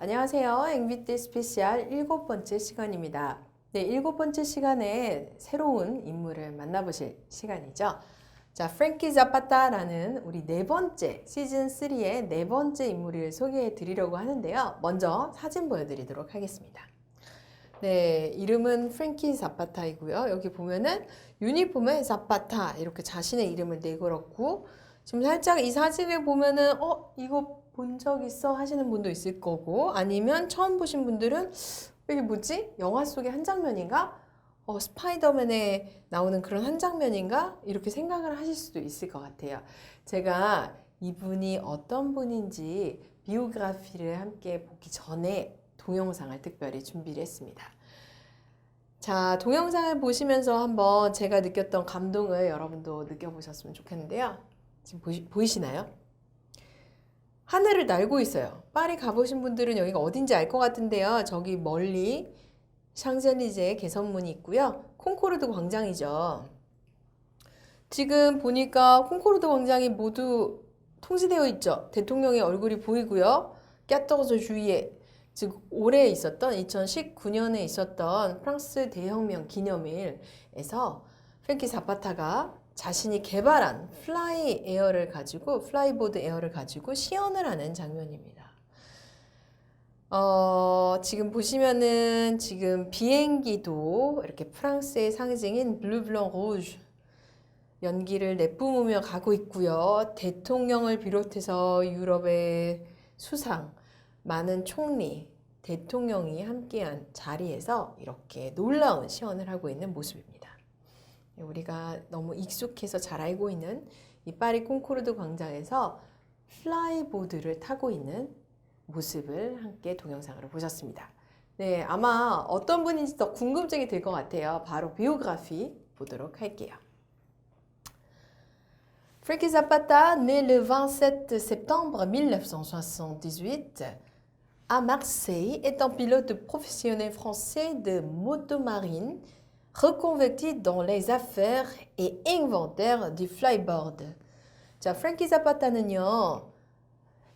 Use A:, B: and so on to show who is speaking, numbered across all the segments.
A: 안녕하세요. 앵비떼 스페셜 7번째 시간입니다. 네, 7번째 시간에 새로운 인물을 만나보실 시간이죠. 자, 프랭키 자파타라는 우리 네 번째, 시즌 3의 네 번째 인물을 소개해 드리려고 하는데요. 먼저 사진 보여드리도록 하겠습니다. 네, 이름은 프랭키 자파타이고요. 여기 보면은 유니폼에 자파타 이렇게 자신의 이름을 내걸었고, 지금 살짝 이 사진을 보면은 이거 본 적 있어 하시는 분도 있을 거고, 아니면 처음 보신 분들은 이게 뭐지? 영화 속의 한 장면인가? 스파이더맨에 나오는 그런 한 장면인가? 이렇게 생각을 하실 수도 있을 것 같아요. 제가 이분이 어떤 분인지 비오그래피를 함께 보기 전에 동영상을 특별히 준비를 했습니다. 자, 동영상을 보시면서 한번 제가 느꼈던 감동을 여러분도 느껴보셨으면 좋겠는데요. 지금 보이시나요? 하늘을 날고 있어요. 파리 가보신 분들은 여기가 어딘지 알 것 같은데요. 저기 멀리 샹젤리제 개선문이 있고요. 콩코르드 광장이죠. 지금 보니까 콩코르드 광장이 모두 통시되어 있죠. 대통령의 얼굴이 보이고요. 까토르즈 주이에 즉 올해 있었던 2019년에 있었던 프랑스 대혁명 기념일에서 프랭키 자파타가 자신이 개발한 플라이보드 에어를 가지고 시연을 하는 장면입니다. 지금 보시면은 지금 비행기도 이렇게 프랑스의 상징인 블루 블랑 루즈 연기를 내뿜으며 가고 있고요. 대통령을 비롯해서 유럽의 수상, 많은 총리, 대통령이 함께한 자리에서 이렇게 놀라운 시연을 하고 있는 모습입니다. 우리가 너무 익숙해서 잘 알고 있는 이 파리 콩코르드 광장에서 플라이보드를 타고 있는 모습을 함께 동영상으로 보셨습니다. 네, 아마 어떤 분인지 더 궁금증이 들 것 같아요. 바로 비오그래피 보도록 할게요. Frankie Zapata, né le 27 septembre 1978 à Marseille, est un pilote professionnel français de motomarine reconverti dans les affaires et inventaire du flyboard. 자, 프랭키 자파타는요.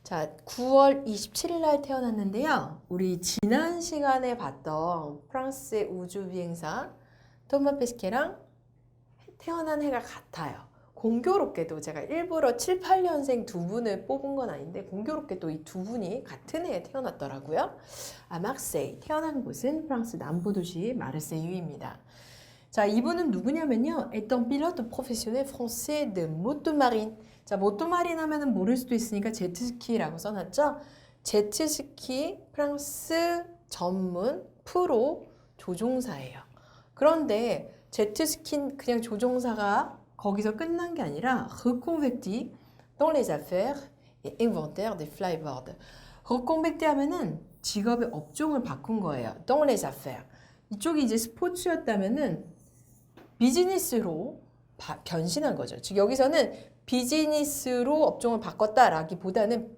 A: 자, 9월 27일 날 태어났는데요. 우리 지난 시간에 봤던 프랑스의 우주 비행사 토마 페스케랑 태어난 해가 같아요. 공교롭게도 제가 일부러 7, 8년생 두 분을 뽑은 건 아닌데 공교롭게도 이 두 분이 같은 해에 태어났더라고요. 마르세이, 태어난 곳은 프랑스 남부 도시 마르세유입니다. 자, 이분은 누구냐면요. est un pilote professionnel français de motomarine. 자, 모토마린 하면은 모를 수도 있으니까 제트스키라고 써놨죠. 제트스키 프랑스 전문 프로 조종사예요. 그런데 제트스키 그냥 조종사가 거기서 끝난 게 아니라 reconverti dans les affaires et inventaire des flyboards. reconverti 하면은 직업의 업종을 바꾼 거예요. dans les affaires. 이쪽이 이제 스포츠였다면은 비즈니스로 변신한 거죠. 즉 여기서는 비즈니스로 업종을 바꿨다라기보다는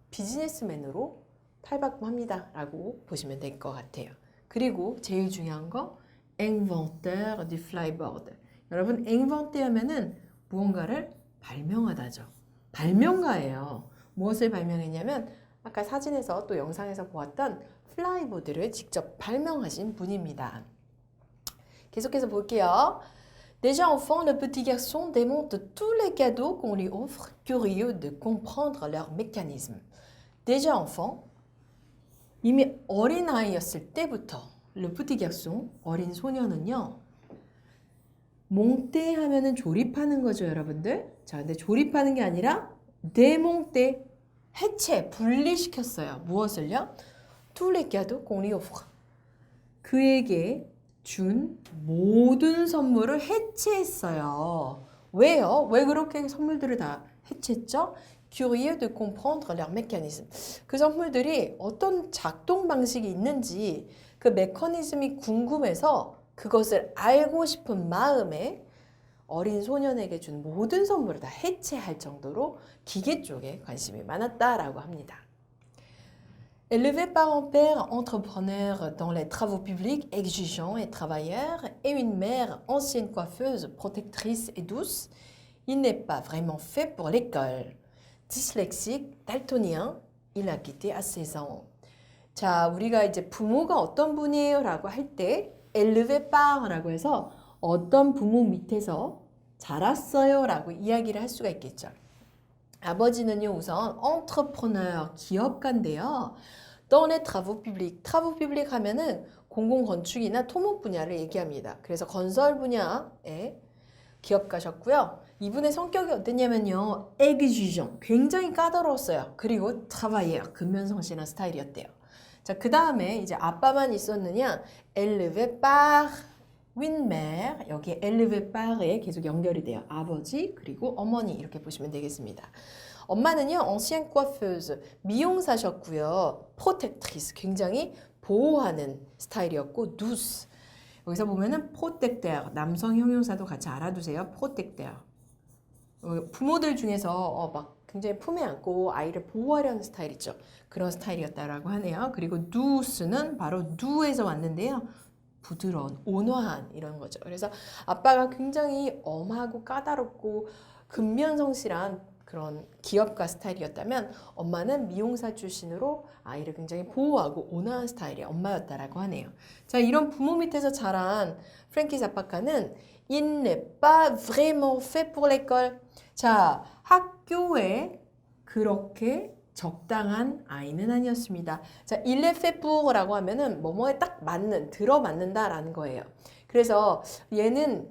A: 비즈니스맨으로 탈바꿈합니다 라고 보시면 될 것 같아요. 그리고 제일 중요한 거 inventeur du flyboard. 여러분 inventer 하면은 무언가를 발명하다죠. 발명가예요. 무엇을 발명했냐면 아까 사진에서 또 영상에서 보았던 플라이보드를 직접 발명하신 분입니다. 계속해서 볼게요. Déjà enfant, le petit garçon démonte tous les cadeaux qu'on lui offre, curieux de comprendre leur mécanisme. Déjà enfant, 이미 어린아이였을 때부터 le petit garçon, 어린 소년은요. 몽떼 하면은 조립하는 거죠, 여러분들. 자, 근데 조립하는 게 아니라 démonter, 해체, 분리시켰어요. 무엇을요? tous les cadeaux qu'on lui offre. 그에게 준 모든 선물을 해체했어요. 왜요? 왜 그렇게 선물들을 다 해체했죠? Curieux de comprendre leur mécanisme. 그 선물들이 어떤 작동 방식이 있는지 그 메커니즘이 궁금해서 그것을 알고 싶은 마음에 어린 소년에게 준 모든 선물을 다 해체할 정도로 기계 쪽에 관심이 많았다라고 합니다. Élevé par un père entrepreneur dans les travaux publics exigeant et travailleur et une mère ancienne coiffeuse protectrice et douce, il n'est pas vraiment fait pour l'école. Dyslexique, daltonien, il a quitté à 16 ans. 자, 우리가 이제 부모가 어떤 분이에요? 라고 할 때 élevé par라고 해서 어떤 부모 밑에서 자랐어요? 라고 이야기를 할 수가 있겠죠. 아버지는요, 우선 entrepreneur, 기업가인데요. dans les travaux publics. travaux publics 하면은 공공건축이나 토목 분야를 얘기합니다. 그래서 건설 분야에 기업가셨고요. 이분의 성격이 어땠냐면요. exigeant, 굉장히 까다로웠어요. 그리고 travailleur, 근면성실한 스타일이었대요. 자, 그 다음에 이제 아빠만 있었느냐? élevé par une mère, 여기에 élevé par에 계속 연결이 돼요. 아버지 그리고 어머니 이렇게 보시면 되겠습니다. 엄마는요, ancienne coiffeuse, 미용사셨고요. protectrice, 굉장히 보호하는 스타일이었고, douce. 여기서 보면은 protecteur, 남성 형용사도 같이 알아두세요. protecteur. 부모들 중에서 막 굉장히 품에 안고 아이를 보호하려는 스타일 있죠. 그런 스타일이었다라고 하네요. 그리고 douce는 바로 do에서 왔는데요. 부드러운, 온화한 이런 거죠. 그래서 아빠가 굉장히 엄하고 까다롭고 근면성실한 그런 기업가 스타일이었다면 엄마는 미용사 출신으로 아이를 굉장히 보호하고 온화한 스타일의 엄마였다라고 하네요. 자, 이런 부모 밑에서 자란 프랭키 자파카는 Il n'est pas vraiment fait pour l'école. 자, 학교에 그렇게 적당한 아이는 아니었습니다. 자, il est fait pour라고 하면은 뭐뭐에 딱 맞는, 들어맞는다라는 거예요. 그래서 얘는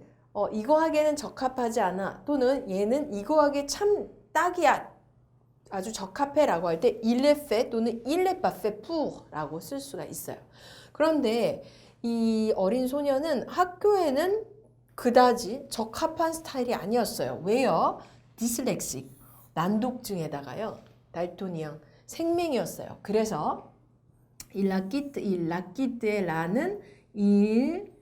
A: 이거 하기에는 적합하지 않아, 또는 얘는 이거 하기에 참 딱이야, 아주 적합해라고 할 때 il est fait 또는 il n'est pas fait pour라고 쓸 수가 있어요. 그런데 이 어린 소녀는 학교에는 그다지 적합한 스타일이 아니었어요. 왜요? 디슬렉식, 난독증에다가요. 달토니앙, 생맹이었어요. 그래서 il la quitte라는 il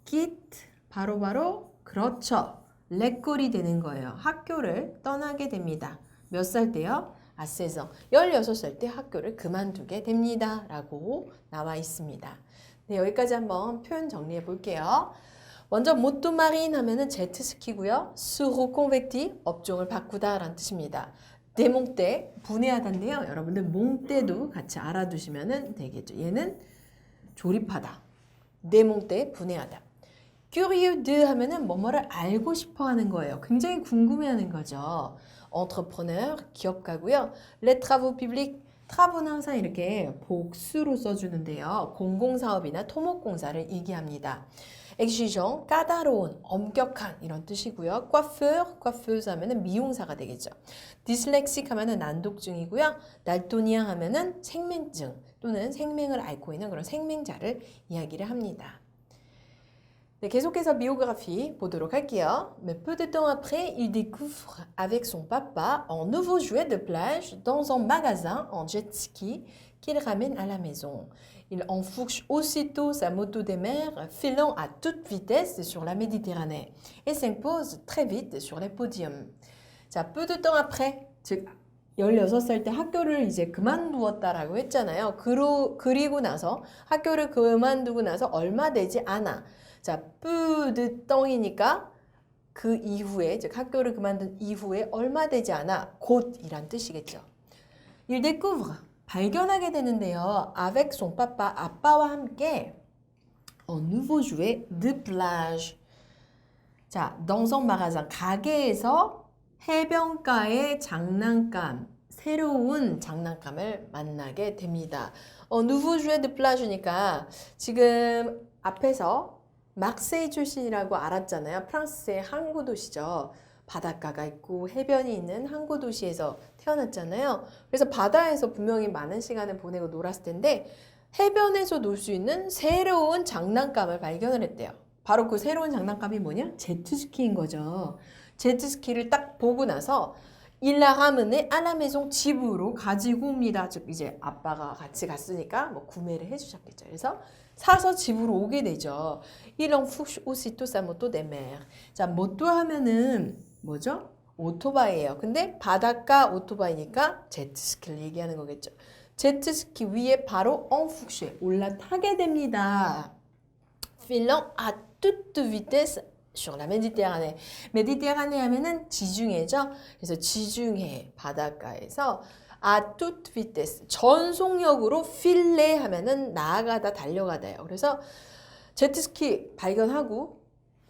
A: quitte 바로바로 그렇죠. 레꼴이 되는 거예요. 학교를 떠나게 됩니다. 몇 살 때요? 아, 16살. 16살 때 학교를 그만두게 됩니다. 라고 나와 있습니다. 네, 여기까지 한번 표현 정리해 볼게요. 먼저 모토마린 하면은 제트스키고요. 스루콘벡티, 업종을 바꾸다 라는 뜻입니다. 데몽떼, 분해하다인데요. 여러분들 몽떼도 같이 알아두시면 되겠죠. 얘는 조립하다. 데몽떼, 분해하다. curieux de 하면은 뭐뭐를 알고 싶어 하는 거예요. 굉장히 궁금해하는 거죠. entrepreneur, 기업가고요. les travaux publics, travaux는 항상 이렇게 복수로 써주는데요. 공공사업이나 토목공사를 얘기합니다. exigeant, 까다로운, 엄격한 이런 뜻이고요. coiffeur, coiffeuse 하면은 미용사가 되겠죠. dyslexic 하면은 난독증이고요. daltonien 하면은 생맹증 또는 생맹을 앓고 있는 그런 생맹자를 이야기를 합니다. 네, 계속해서 비오그래피 보도록 할게요. Mais peu de temps après, il découvre avec son papa un nouveau jouet de plage dans un magasin en jet ski qu'il ramène à la maison. Il enfourche aussitôt sa moto des mers, filant à toute vitesse sur la Méditerranée et s'impose très vite sur les podiums. 자, peu de temps après, 즉 16살 때 학교를 이제 그만두었다라고 했잖아요. 그리고 나서 학교를 그만두고 나서 얼마 되지 않아. 자, peu de temps이니까 그 이후에, 즉 학교를 그만둔 이후에 얼마 되지 않아, 곧이란 뜻이겠죠. Il découvre, 발견하게 되는데요. avec son papa, 아빠와 함께 un nouveau jouet de plage. 자, dans un magasin, 가게에서 해변가의 장난감, 새로운 장난감을 만나게 됩니다. nouveau jouet de plage니까 지금 앞에서 막세이 출신이라고 알았잖아요. 프랑스의 항구 도시죠. 바닷가가 있고 해변이 있는 항구 도시에서 태어났잖아요. 그래서 바다에서 분명히 많은 시간을 보내고 놀았을 텐데 해변에서 놀 수 있는 새로운 장난감을 발견을 했대요. 바로 그 새로운 장난감이 뭐냐? 제트스키인 거죠. 제트스키를 딱 보고 나서 Il l'a ramené à la maison, 집으로 가지고 옵니다. 즉 이제 아빠가 같이 갔으니까 뭐 구매를 해주셨겠죠. 그래서 사서 집으로 오게 되죠. Il enfourche aussitôt sa moto des mers. 자, 모토 하면은 뭐죠? 오토바이예요. 근데 바닷가 오토바이니까 제트스키를 얘기하는 거겠죠. 제트스키 위에 바로 enfourche, 올라타게 됩니다. Filant à toute vitesse sur la Méditerranée. 메디테라네 하면은 지중해죠. 그래서 지중해 바닷가에서 à toute vitesse. 전속력으로 필레 하면은 나아가다 달려가다예요. 그래서 제트스키 발견하고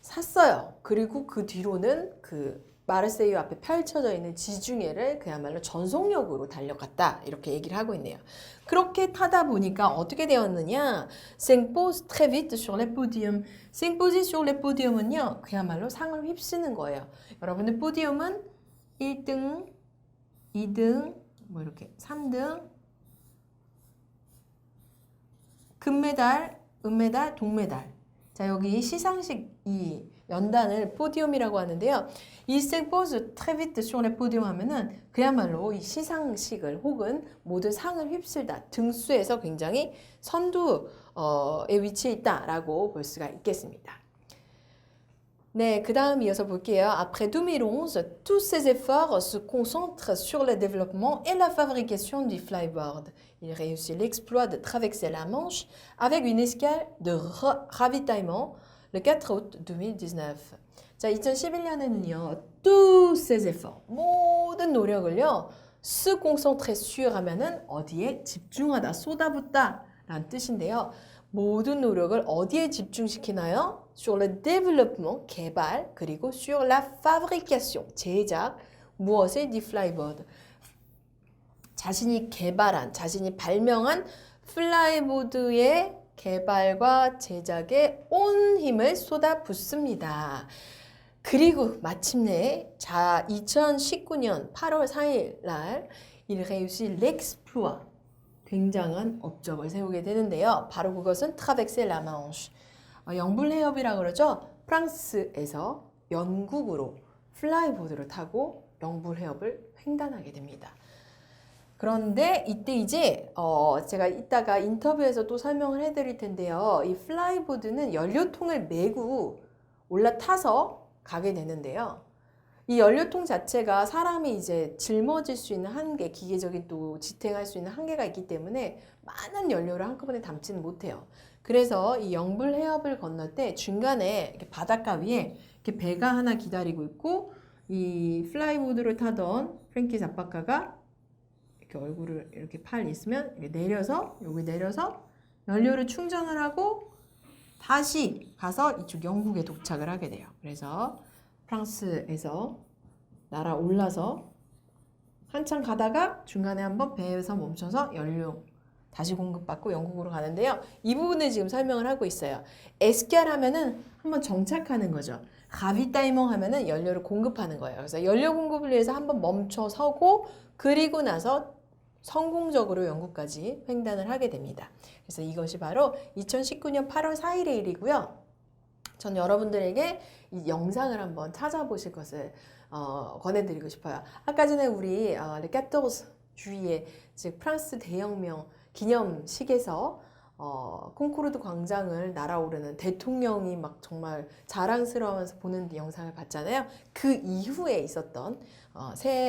A: 샀어요. 그리고 그 뒤로는 그 마르세유 앞에 펼쳐져 있는 지중해를 그야말로 전속력으로 달려갔다. 이렇게 얘기를 하고 있네요. 그렇게 타다 보니까 어떻게 되었느냐? s'impose très vite sur les podiums. s'imposer sur les podium은요. 그야말로 상을 휩쓰는 거예요. 여러분들 포디움은 1등, 2등, 뭐 이렇게 3등, 금메달, 은메달, 동메달. 자, 여기 시상식 이 연단을 포디움이라고 하는데요. 이 s'impose très vite sur les podiums 하면은 그야말로 이 시상식을 혹은 모든 상을 휩쓸다. 등수에서 굉장히 선두에 위치해 있다라고 볼 수가 있겠습니다. 네, 그 다음 이어서 볼게요. Après 2011, tous ces efforts se concentrent sur le développement et la fabrication du flyboard. Il réussit l'exploit de traverser la Manche avec une escale de ravitaillement le 4 août 2019. 자, 2011년에는요, tous ces efforts, 모든 노력을요, se concentrer sur 하면은 어디에 집중하다, 쏟아붓다 라는 뜻인데요. 모든 노력을 어디에 집중시키나요? Sur le développement, 개발, 그리고 sur la fabrication, 제작, 무엇의 du flyboard. 자신이 개발한, 자신이 발명한 플라이보드의 개발과 제작에 온 힘을 쏟아붓습니다. 그리고 마침내 2019년 8월 4일 날 il réussit l'exploit. 굉장한 업적을 세우게 되는데요. 바로 그것은 traverser la Manche. 영불해협이라고 그러죠. 프랑스에서 영국으로 플라이보드를 타고 영불해협을 횡단하게 됩니다. 그런데 이때 이제 제가 이따가 인터뷰에서 또 설명을 해드릴 텐데요. 이 플라이보드는 연료통을 메고 올라타서 가게 되는데요. 이 연료통 자체가 사람이 이제 짊어질 수 있는 한계, 기계적인 또 지탱할 수 있는 한계가 있기 때문에 많은 연료를 한꺼번에 담지는 못해요. 그래서 이 영불 해협을 건널 때 중간에 이렇게 바닷가 위에 이렇게 배가 하나 기다리고 있고 이 플라이보드를 타던 프랭키 잡박가가 이렇게 얼굴을 이렇게 팔 있으면 이렇게 내려서 여기 내려서 연료를 충전을 하고 다시 가서 이쪽 영국에 도착을 하게 돼요. 그래서 프랑스에서 날아올라서 한참 가다가 중간에 한번 배에서 멈춰서 연료 다시 공급받고 영국으로 가는데요. 이 부분을 지금 설명을 하고 있어요. 에스키알 하면은 한번 정착하는 거죠. 가비타이멍 하면은 연료를 공급하는 거예요. 그래서 연료 공급을 위해서 한번 멈춰 서고 그리고 나서 성공적으로 영국까지 횡단을 하게 됩니다. 그래서 이것이 바로 2019년 8월 4일의 일이고요. 전 여러분들에게 이 영상을 한번 찾아보실 것을 권해드리고 싶어요. 아까 전에 우리 Le 14 주일에 즉 프랑스 대혁명 기념식에서 콩코르드 광장을 날아오르는 대통령이 막 정말 자랑스러워하면서 보는 영상을 봤잖아요. 그 이후에 있었던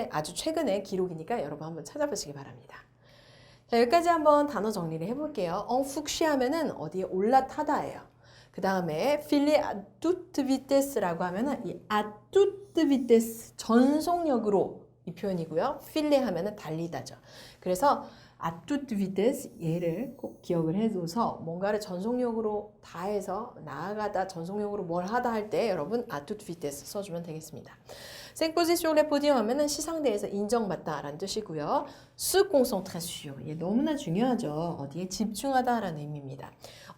A: 아주 최근의 기록이니까 여러분 한번 찾아보시기 바랍니다. 자, 여기까지 한번 단어 정리를 해볼게요. en fourché 하면은 어디에 올라타다예요. 그 다음에 filer à toute vitesse라고 하면은 이 à toute vitesse 전속력으로 이 표현이고요. filer 하면은 달리다죠. 그래서 à toute vitesse 얘를 꼭 기억을 해둬서 뭔가를 전속력으로 다해서 나아가다 전속력으로 뭘 하다 할 때 여러분 à toute vitesse 써주면 되겠습니다. s'imposer sur les podiums 하면은 시상대에서 인정받다라는 뜻이고요. se concentrer sur 얘 너무나 중요하죠. 어디에 집중하다라는 의미입니다.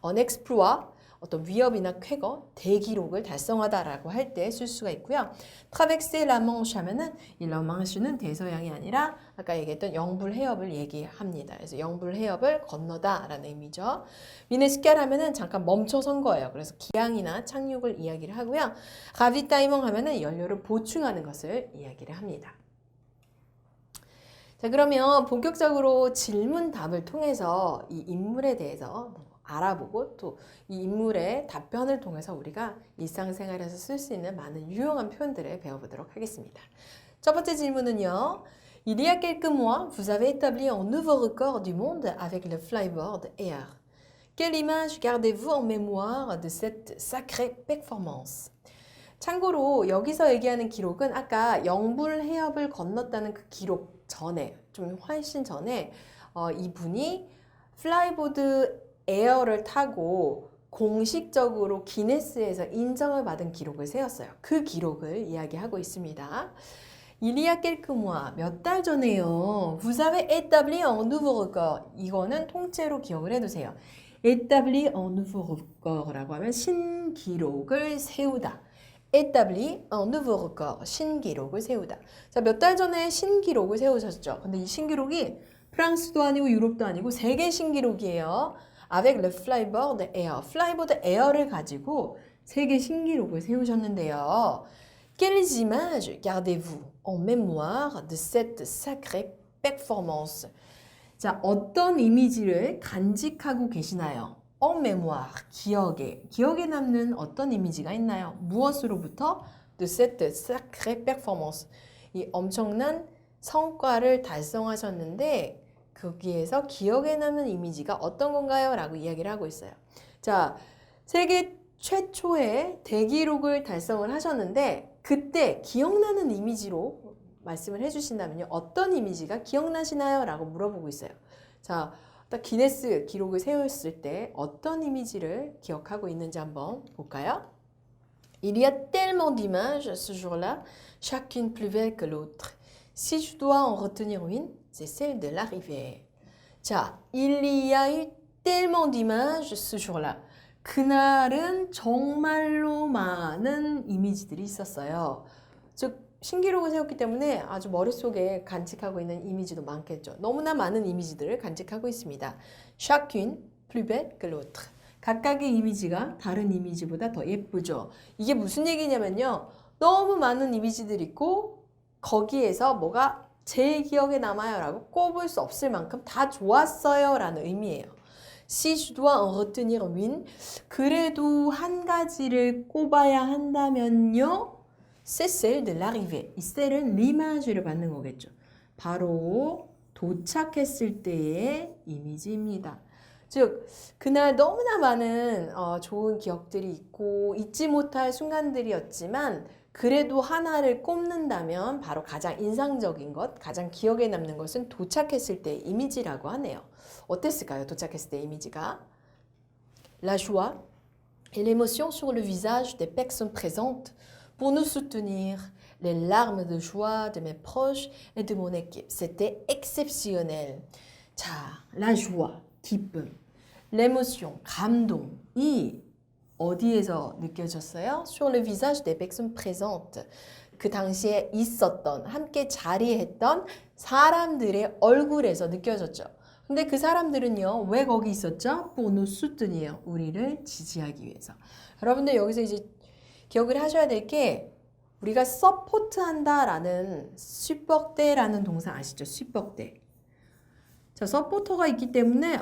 A: en exploit 어떤 위협이나 쾌거, 대기록을 달성하다라고 할 때 쓸 수가 있고요. traverser la Manche 하면은 이 La Manche는 대서양이 아니라 아까 얘기했던 영불 해협을 얘기합니다. 그래서 영불 해협을 건너다라는 의미죠. une escale 하면은 잠깐 멈춰선 거예요. 그래서 기항이나 착륙을 이야기를 하고요. ravitaillement 하면은 연료를 보충하는 것을 이야기를 합니다. 자, 그러면 본격적으로 질문 답을 통해서 이 인물에 대해서 알아보고 또 이 인물의 답변을 통해서 우리가 일상생활에서 쓸 수 있는 많은 유용한 표현들을 배워보도록 하겠습니다. 첫 번째 질문은요. Il y a quelques mois, vous avez établi un nouveau record du monde avec le flyboard air. Quelle image gardez-vous en mémoire de cette sacrée performance? 참고로 여기서 얘기하는 기록은 아까 영불 해협을 건넜다는 그 기록 전에, 좀 훨씬 전에 이분이 플라이보드 에어를 타고 공식적으로 기네스에서 인정을 받은 기록을 세웠어요. 그 기록을 이야기하고 있습니다. Il y a quelques mois, 몇 달 전에요. Vous avez établi un nouveau record. 이거는 통째로 기억을 해두세요. établi un nouveau record라고 하면 신기록을 세우다. établi un nouveau record. 신기록을 세우다. 자, 몇 달 전에 신기록을 세우셨죠. 근데 이 신기록이 프랑스도 아니고 유럽도 아니고 세계 신기록이에요. avec le flyboard air. flyboard air를 가지고 세계 신기록을 세우셨는데요. Quelles images gardez-vous en mémoire de cette sacrée performance? 자, 어떤 이미지를 간직하고 계시나요? En mémoire, 기억에 남는 어떤 이미지가 있나요? 무엇으로부터? De cette sacrée performance. 이 엄청난 성과를 달성하셨는데 거기에서 기억에 남는 이미지가 어떤 건가요? 라고 이야기를 하고 있어요. 자, 세계 최초의 대기록을 달성을 하셨는데 그때 기억나는 이미지로 말씀을 해주신다면요. 어떤 이미지가 기억나시나요? 라고 물어보고 있어요. 자, 딱 기네스 기록을 세웠을 때 어떤 이미지를 기억하고 있는지 한번 볼까요? Il y a tellement d'images ce jour-là, chacune plus belle que l'autre. Si je dois en retenir une, c'est celle de l'arrivée. 자, il y a eu tellement d'images ce jour-là. 그날은 정말로 많은 이미지들이 있었어요. 즉 신기록을 세웠기 때문에 아주 머릿속에 간직하고 있는 이미지도 많겠죠. 너무나 많은 이미지들을 간직하고 있습니다. Chacune plus belle que l'autre. 각각의 이미지가 다른 이미지보다 더 예쁘죠. 이게 무슨 얘기냐면요. 너무 많은 이미지들이 있고 거기에서 뭐가 제일 기억에 남아요 라고 꼽을 수 없을 만큼 다 좋았어요 라는 의미예요. Si je dois en retenir une, 그래도 한 가지를 꼽아야 한다면요. C'est celle de l'arrivée. 이 셀은 리마주를 받는 거겠죠. 바로 도착했을 때의 이미지입니다. 즉 그날 너무나 많은 좋은 기억들이 있고 잊지 못할 순간들이었지만 그래도 하나를 꼽는다면 바로 가장 인상적인 것, 가장 기억에 남는 것은 도착했을 때의 이미지라고 하네요. 어땠을까요? 도착했을 때 이미지가? La joie et l'émotion sur le visage des personnes présentes pour nous soutenir, les larmes de joie de mes proches et de mon équipe. C'était exceptionnel. 자, la joie, 기쁨, l'émotion, 감동이 어디에서 느껴졌어요? Sur le visage des personnes présentes. 그 당시에 있었던, 함께 자리했던 사람들의 얼굴에서 느껴졌죠. 근데 그 사람들은요, 왜 거기 있었죠? Pour nous soutenir. 우리를 지지하기 위해서. 여러분들 여기서 이제 기억을 하셔야 될 게 우리가 서포트 한다라는 supporter라는 동사 아시죠? supporter. 자, 서포터가 있기 때문에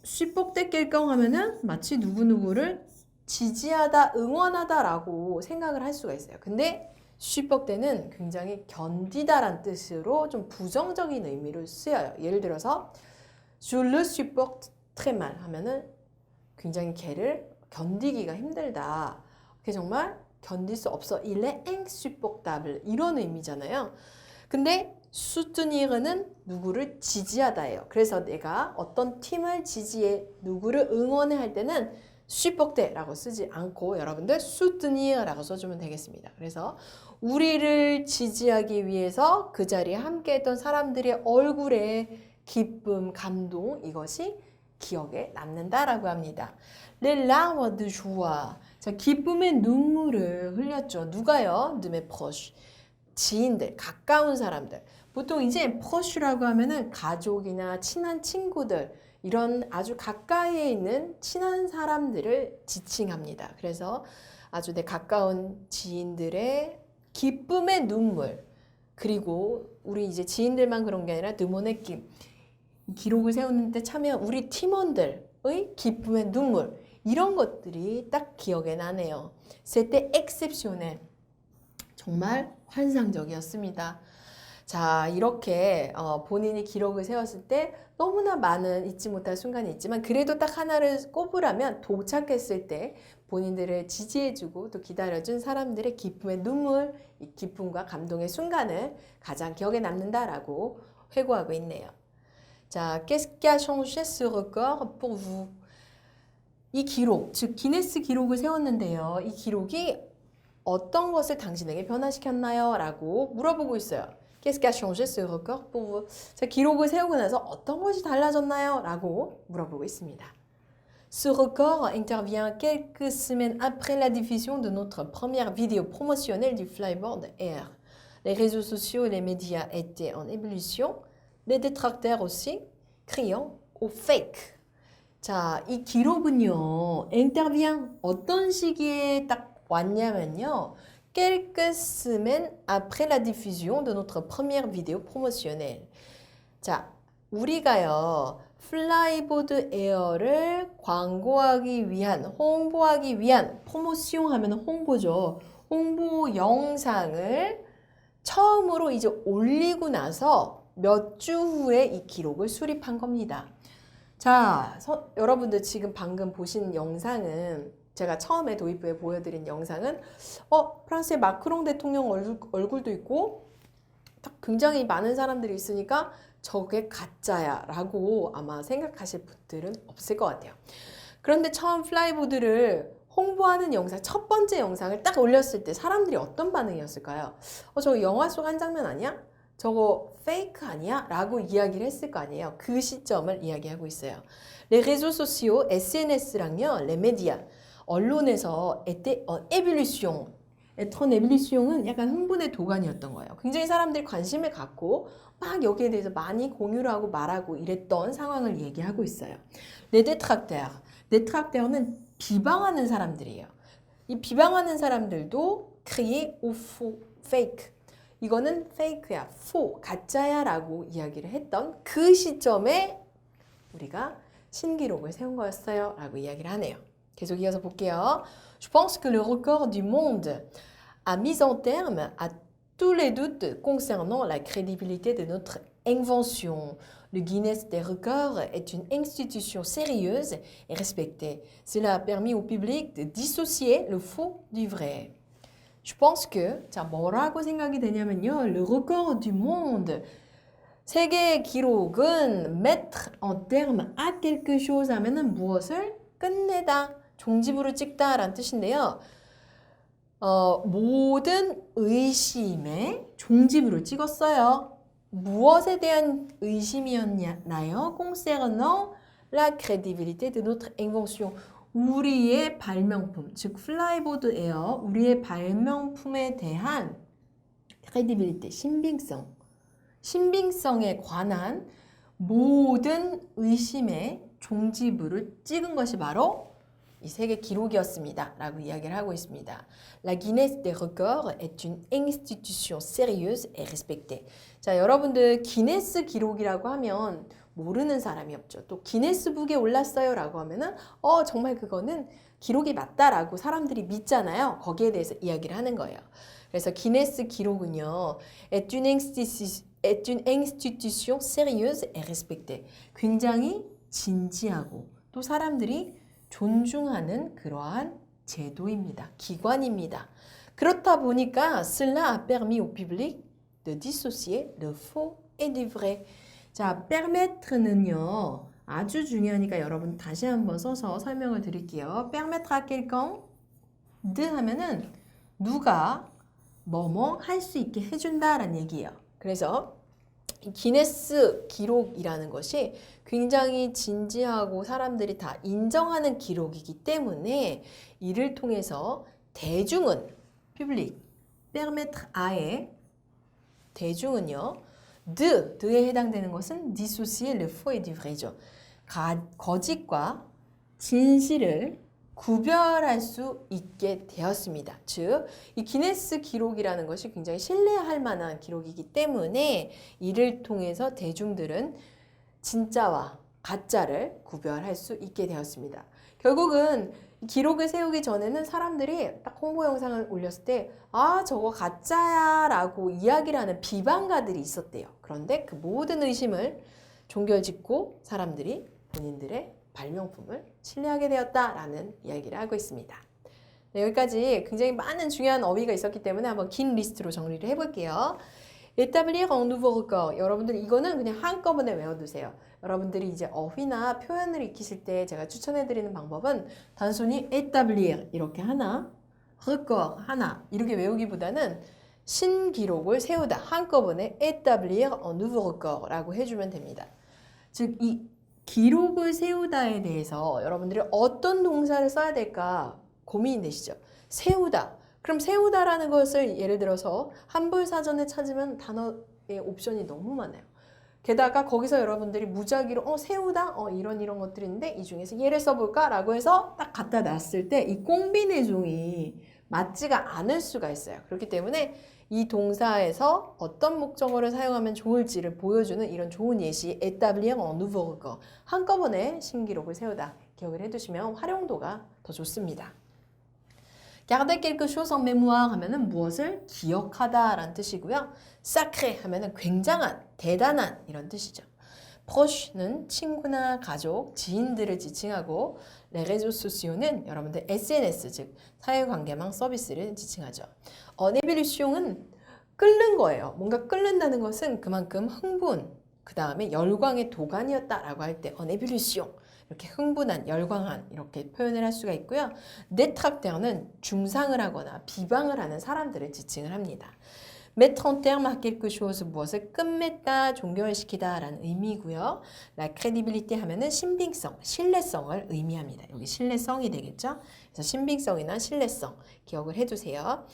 A: supporter quelqu'un 하면은 마치 누구누구를 지지하다, 응원하다라고 생각을 할 수가 있어요. 근데 supporter는 굉장히 견디다란 뜻으로 좀 부정적인 의미로 쓰여요. 예를 들어서 Je le supporte très mal 하면은 굉장히 걔를 견디기가 힘들다. 그게 정말 견딜 수 없어. Il est insupportable. 이런 의미잖아요. 근데 soutenir는 누구를 지지하다예요. 그래서 내가 어떤 팀을 지지해, 누구를 응원해 할 때는 supporter라고 쓰지 않고 여러분들 soutenir라고 써주면 되겠습니다. 그래서 우리를 지지하기 위해서 그 자리에 함께했던 사람들의 얼굴에 기쁨, 감동 이것이 기억에 남는다라고 합니다. Les larmes de joie. 자, 기쁨의 눈물을 흘렸죠. 누가요? De mes proches. 지인들, 가까운 사람들. 보통 이제 proche라고 하면은 가족이나 친한 친구들 이런 아주 가까이에 있는 친한 사람들을 지칭합니다. 그래서 아주 내 가까운 지인들의 기쁨의 눈물 그리고 우리 이제 지인들만 그런 게 아니라 드모네킴 기록을 세우는데 참여한 우리 팀원들의 기쁨의 눈물 이런 것들이 딱 기억에 나네요. C'était exceptionnel. 정말 환상적이었습니다. 자, 이렇게 본인이 기록을 세웠을 때 너무나 많은 잊지 못할 순간이 있지만 그래도 딱 하나를 꼽으라면 도착했을 때 본인들을 지지해주고 또 기다려준 사람들의 기쁨의 눈물, 이 기쁨과 감동의 순간을 가장 기억에 남는다라고 회고하고 있네요. 자, qu'est-ce qui a changé ce record pour vous? 이 기록, 즉 기네스 기록을 세웠는데요. 이 기록이 어떤 것을 당신에게 변화시켰나요? 라고 물어보고 있어요. Qu'est-ce qui a changé ce record pour vous? 자, 기록을 세우고 나서 어떤 것이 달라졌나요? 라고 물어보고 있습니다. Ce record intervient quelques semaines après la diffusion de notre première vidéo promotionnelle du Flyboard Air. Les réseaux sociaux et les médias étaient en ébullition, les détracteurs aussi, criant au fake. 자, 이 기록은요, intervient 어떤 시기에 딱 왔냐면요, quelques semaines après la diffusion de notre première vidéo promotionnelle. 자, 우리가요, 플라이보드 에어를 광고하기 위한, 홍보하기 위한, 프로모션 하면 홍보죠. 홍보 영상을 처음으로 이제 올리고 나서 몇 주 후에 이 기록을 수립한 겁니다. 자, 여러분들 지금 방금 보신 영상은 제가 처음에 도입부에 보여드린 영상은 프랑스의 마크롱 대통령 얼굴도 있고 굉장히 많은 사람들이 있으니까 저게 가짜야 라고 아마 생각하실 분들은 없을 것 같아요. 그런데 처음 플라이보드를 홍보하는 영상, 첫 번째 영상을 딱 올렸을 때 사람들이 어떤 반응이었을까요? 저거 영화 속 한 장면 아니야? 저거 페이크 아니야? 라고 이야기를 했을 거 아니에요. 그 시점을 이야기하고 있어요. Les réseaux sociaux, SNS랑요, les médias, 언론에서 était en ébullition. être en ébullition은 약간 흥분의 도가니였던 거예요. 굉장히 사람들이 관심을 갖고 막 여기에 대해서 많이 공유를 하고 말하고 이랬던 상황을 얘기하고 있어요. Les détracteurs, détracteur는 비방하는 사람들이에요. 이 비방하는 사람들도 crier au faux, fake. 이거는 페이크야, 가짜야 라고 이야기를 했던 그 시점에 우리가 신기록을 세운 거였어요 라고 이야기를 하네요. 계속 이어서 볼게요. Je pense que le record du monde a mis en terme à tous les doutes concernant la crédibilité de notre invention. Le Guinness des records est une institution sérieuse et respectée. Cela a permis au public de dissocier le faux du vrai. Je pense que, 자, 뭐라고 생각이 되냐면요. Le record du monde. 세계의 기록은 mettre en terme à quelque chose 하면은 무엇을 끝내다, 종집으로 찍다 라는 뜻인데요. 모든 의심에 종집으로 찍었어요. 무엇에 대한 의심이었나요? concernant la crédibilité de notre invention. 우리의 발명품, 즉 플라이보드 에어, 우리의 발명품에 대한 크레디빌리티, 신빙성에 관한 모든 의심의 종지부를 찍은 것이 바로 이 세계 기록이었습니다. 라고 이야기를 하고 있습니다. La Guinness des records est une institution sérieuse et respectée. 자, 여러분들 기네스 기록이라고 하면 모르는 사람이 없죠. 또 기네스북에 올랐어요 라고 하면은 정말 그거는 기록이 맞다라고 사람들이 믿잖아요. 거기에 대해서 이야기를 하는 거예요. 그래서 기네스 기록은요, est une institution sérieuse et respectée. 굉장히 진지하고 또 사람들이 존중하는 그러한 제도입니다. 기관입니다. 그렇다 보니까 cela a permis au public de dissocier le faux et du vrai. 자, permettr는요, 아주 중요하니까 여러분 다시 한번 써서 설명을 드릴게요. permettre à quelqu'un de 하면은 누가 뭐뭐 할 수 있게 해준다라는 얘기예요. 그래서 기네스 기록이라는 것이 굉장히 진지하고 사람들이 다 인정하는 기록이기 때문에 이를 통해서 대중은 public, permettre à의 대중은요, 드에 해당되는 것은 dissocier le faux et du vra이죠. 거짓과 진실을 구별할 수 있게 되었습니다. 즉, 이 기네스 기록이라는 것이 굉장히 신뢰할 만한 기록이기 때문에 이를 통해서 대중들은 진짜와 가짜를 구별할 수 있게 되었습니다. 결국은 기록을 세우기 전에는 사람들이 딱 홍보 영상을 올렸을 때 아, 저거 가짜야 라고 이야기를 하는 비방가들이 있었대요. 그런데 그 모든 의심을 종결짓고 사람들이 본인들의 발명품을 신뢰하게 되었다라는 이야기를 하고 있습니다. 네, 여기까지 굉장히 많은 중요한 어휘가 있었기 때문에 한번 긴 리스트로 정리를 해볼게요. établir un nouveau record. 여러분들 이거는 그냥 한꺼번에 외워두세요. 여러분들이 이제 어휘나 표현을 익히실 때 제가 추천해드리는 방법은 단순히 établir 이렇게 하나, record 하나 이렇게 외우기보다는 신기록을 세우다 한꺼번에 établir un nouveau record라고 해주면 됩니다. 즉 이 기록을 세우다에 대해서 여러분들이 어떤 동사를 써야 될까 고민이 되시죠? 세우다. 그럼 세우다라는 것을 예를 들어서 한불사전에 찾으면 단어의 옵션이 너무 많아요. 게다가 거기서 여러분들이 무작위로 세우다 이런 것들이 있는데 이 중에서 얘를 써볼까? 라고 해서 딱 갖다 놨을 때 이 꽁비네종이 맞지가 않을 수가 있어요. 그렇기 때문에 이 동사에서 어떤 목적어를 사용하면 좋을지를 보여주는 이런 좋은 예시 établir un nouveau record. 한꺼번에 신기록을 세우다 기억을 해두시면 활용도가 더 좋습니다. garder quelque chose en mémoire 하면은 무엇을 기억하다 라는 뜻이고요. sacré 하면은 굉장한, 대단한 이런 뜻이죠. proche는 친구나 가족, 지인들을 지칭하고 les réseaux sociaux는 여러분들 SNS 즉 사회관계망 서비스를 지칭하죠. en ébullition은 끓는 거예요. 뭔가 끓는다는 것은 그만큼 흥분, 그 다음에 열광의 도가니였다라고 할 때 en ébullition 이렇게 흥분한, 열광한 이렇게 표현을 할 수가 있고요. détracteur는 중상을 하거나 비방을 하는 사람들을 지칭을 합니다. mettre en terme à quelque chose 무엇을 끝맺다, 종결시키다 라는 의미고요. la crédibilité 하면은 신빙성, 신뢰성을 의미합니다. 여기 신뢰성이 되겠죠? 그래서 신빙성이나 신뢰성 기억을 해두세요.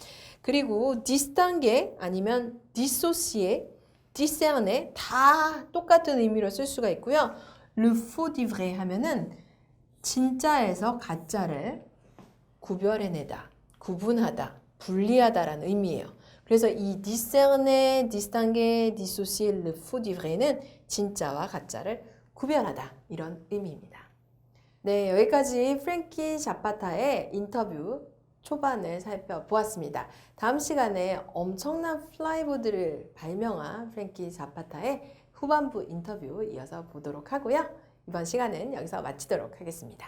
A: 그리고 distinguer 아니면 dissocier, discerner 다 똑같은 의미로 쓸 수가 있고요. le faux du vrai 하면은 진짜에서 가짜를 구별해내다, 구분하다, 분리하다라는 의미예요. 그래서 이 discerner, distinguer, dissocier, le faux du vra이는 진짜와 가짜를 구별하다 이런 의미입니다. 네, 여기까지 프랭키 자파타의 인터뷰 초반을 살펴보았습니다. 다음 시간에 엄청난 플라이보드를 발명한 프랭키 자파타의 후반부 인터뷰 이어서 보도록 하고요. 이번 시간은 여기서 마치도록 하겠습니다.